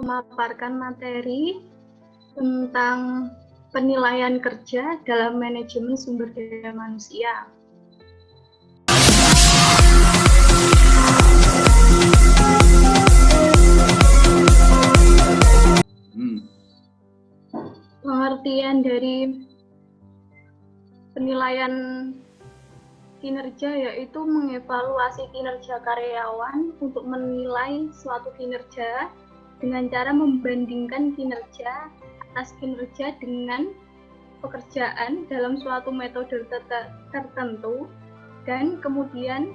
memaparkan materi tentang penilaian kerja dalam manajemen sumber daya manusia. Pengertian dari penilaian kinerja yaitu mengevaluasi kinerja karyawan untuk menilai suatu kinerja dengan cara membandingkan kinerja atas kinerja dengan pekerjaan dalam suatu metode tertentu dan kemudian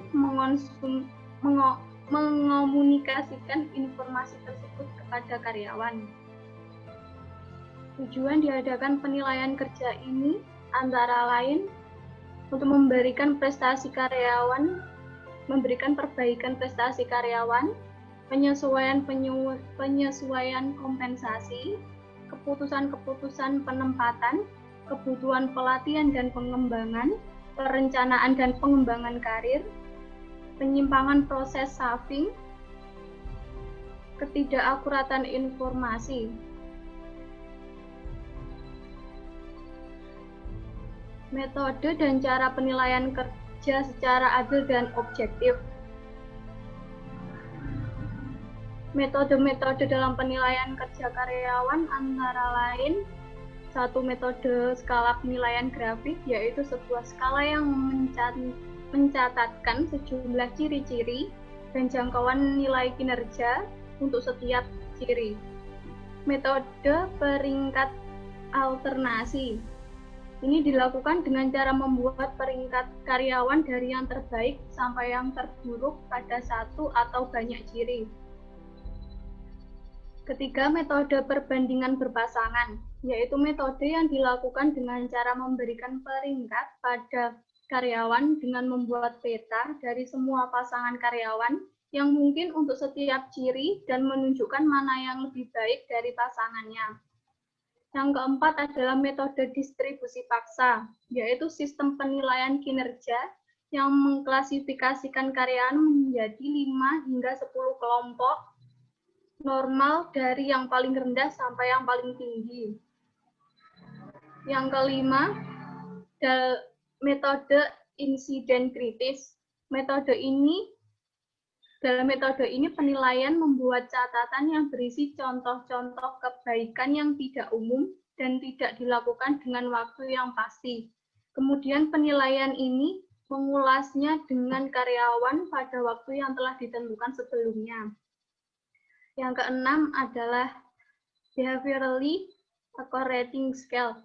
mengomunikasikan informasi tersebut kepada karyawan. Tujuan diadakan penilaian kerja ini antara lain untuk memberikan perbaikan prestasi karyawan, penyesuaian kompensasi, keputusan-keputusan penempatan, kebutuhan pelatihan dan pengembangan, perencanaan dan pengembangan karir, penyimpangan proses staffing, ketidakakuratan informasi. Metode dan cara penilaian kerja secara adil dan objektif. Metode-metode dalam penilaian kerja karyawan antara lain satu metode skala penilaian grafik, yaitu sebuah skala yang mencatatkan sejumlah ciri-ciri dan jangkauan nilai kinerja untuk setiap ciri. Metode peringkat alternasi. Ini dilakukan dengan cara membuat peringkat karyawan dari yang terbaik sampai yang terburuk pada satu atau banyak ciri. Ketiga, metode perbandingan berpasangan, yaitu metode yang dilakukan dengan cara memberikan peringkat pada karyawan dengan membuat peta dari semua pasangan karyawan yang mungkin untuk setiap ciri dan menunjukkan mana yang lebih baik dari pasangannya. Yang keempat adalah metode distribusi paksa, yaitu sistem penilaian kinerja yang mengklasifikasikan karyawan menjadi 5 hingga 10 kelompok normal dari yang paling rendah sampai yang paling tinggi. Yang kelima, metode insiden kritis. Dalam metode ini penilaian membuat catatan yang berisi contoh-contoh kebaikan yang tidak umum dan tidak dilakukan dengan waktu yang pasti. Kemudian penilaian ini mengulasnya dengan karyawan pada waktu yang telah ditentukan sebelumnya. Yang keenam adalah behaviorally accurate scale.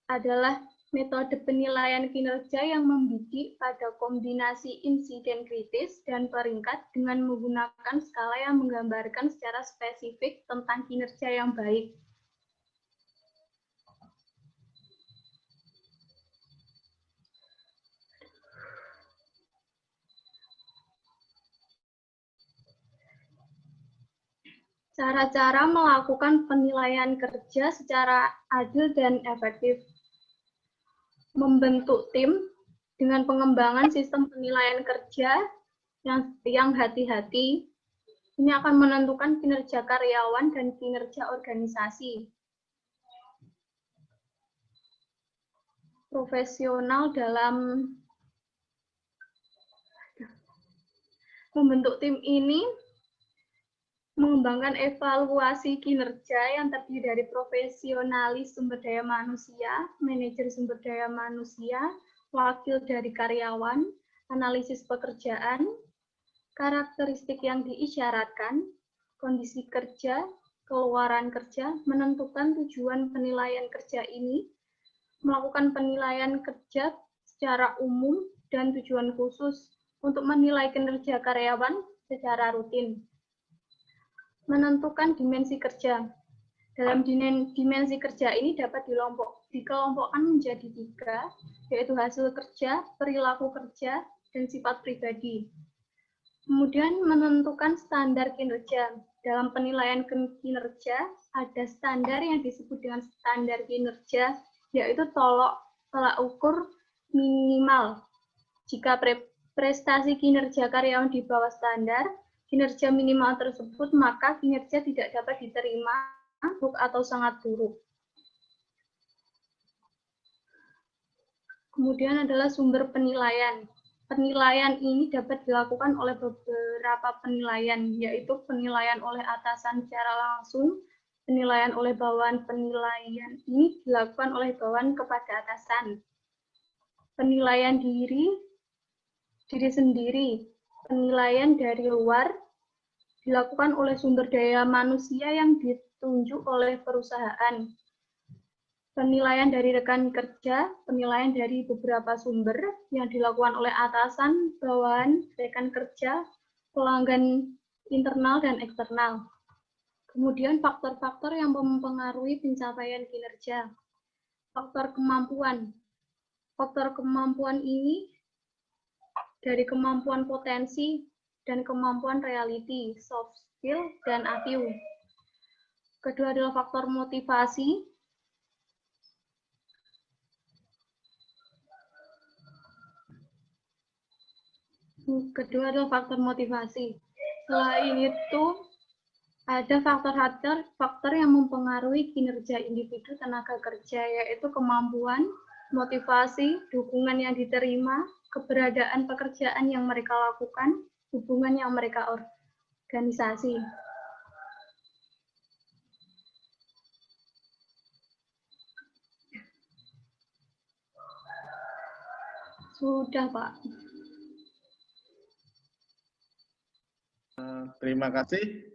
Adalah metode penilaian kinerja yang membidik pada kombinasi insiden kritis dan peringkat dengan menggunakan skala yang menggambarkan secara spesifik tentang kinerja yang baik. Cara-cara melakukan penilaian kerja secara adil dan efektif. Membentuk tim dengan pengembangan sistem penilaian kerja yang hati-hati. Ini akan menentukan kinerja karyawan dan kinerja organisasi. Profesional dalam membentuk tim ini mengembangkan evaluasi kinerja yang terdiri dari profesionalis sumber daya manusia, manajer sumber daya manusia, wakil dari karyawan, analisis pekerjaan, karakteristik yang diisyaratkan, kondisi kerja, keluaran kerja, menentukan tujuan penilaian kerja ini, melakukan penilaian kerja secara umum dan tujuan khusus untuk menilai kinerja karyawan secara rutin. Menentukan dimensi kerja. Dalam dimensi kerja ini dapat dikelompokkan menjadi 3, yaitu hasil kerja, perilaku kerja, dan sifat pribadi. Kemudian menentukan standar kinerja. Dalam penilaian kinerja, ada standar yang disebut dengan standar kinerja, yaitu tolak ukur minimal. Jika prestasi kinerja karyawan di bawah standar, kinerja minimal tersebut, maka kinerja tidak dapat diterima buruk atau sangat buruk. Kemudian adalah sumber penilaian. Penilaian ini dapat dilakukan oleh beberapa penilaian, yaitu penilaian oleh atasan secara langsung, penilaian oleh bawahan. Penilaian ini dilakukan oleh bawahan kepada atasan. Penilaian diri sendiri. Penilaian dari luar dilakukan oleh sumber daya manusia yang ditunjuk oleh perusahaan. Penilaian dari rekan kerja, penilaian dari beberapa sumber yang dilakukan oleh atasan, bawahan, rekan kerja, pelanggan internal dan eksternal. Kemudian faktor-faktor yang mempengaruhi pencapaian kinerja. Faktor kemampuan. Faktor kemampuan ini dari kemampuan potensi dan kemampuan reality, soft skill, dan IQ. Kedua adalah faktor motivasi. Kedua adalah faktor motivasi. Selain itu, ada faktor yang mempengaruhi kinerja individu tenaga kerja, yaitu kemampuan, motivasi, dukungan yang diterima, keberadaan pekerjaan yang mereka lakukan, hubungan yang mereka organisasi. Sudah, Pak. Terima kasih,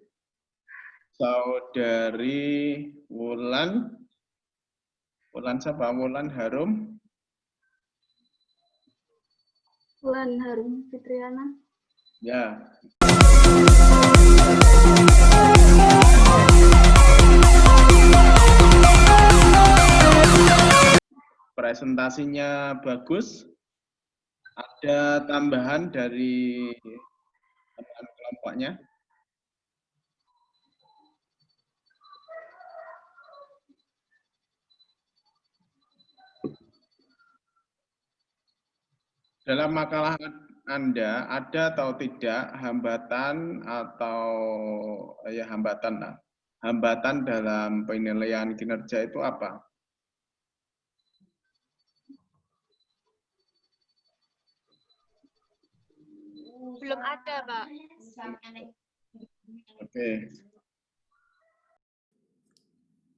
Saudari Wulan. Wulan siapa? Wulan Harum. Wulan Harum Fitriana. Ya. Presentasinya bagus. Ada tambahan dari teman kelompoknya? Dalam makalah Anda ada atau tidak hambatan hambatan dalam penilaian kinerja itu apa? Belum ada, Pak. Oke.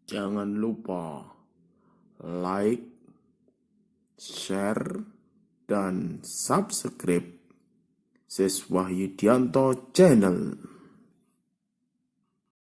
Jangan lupa like, share, dan subscribe Siswa Yudianto Channel.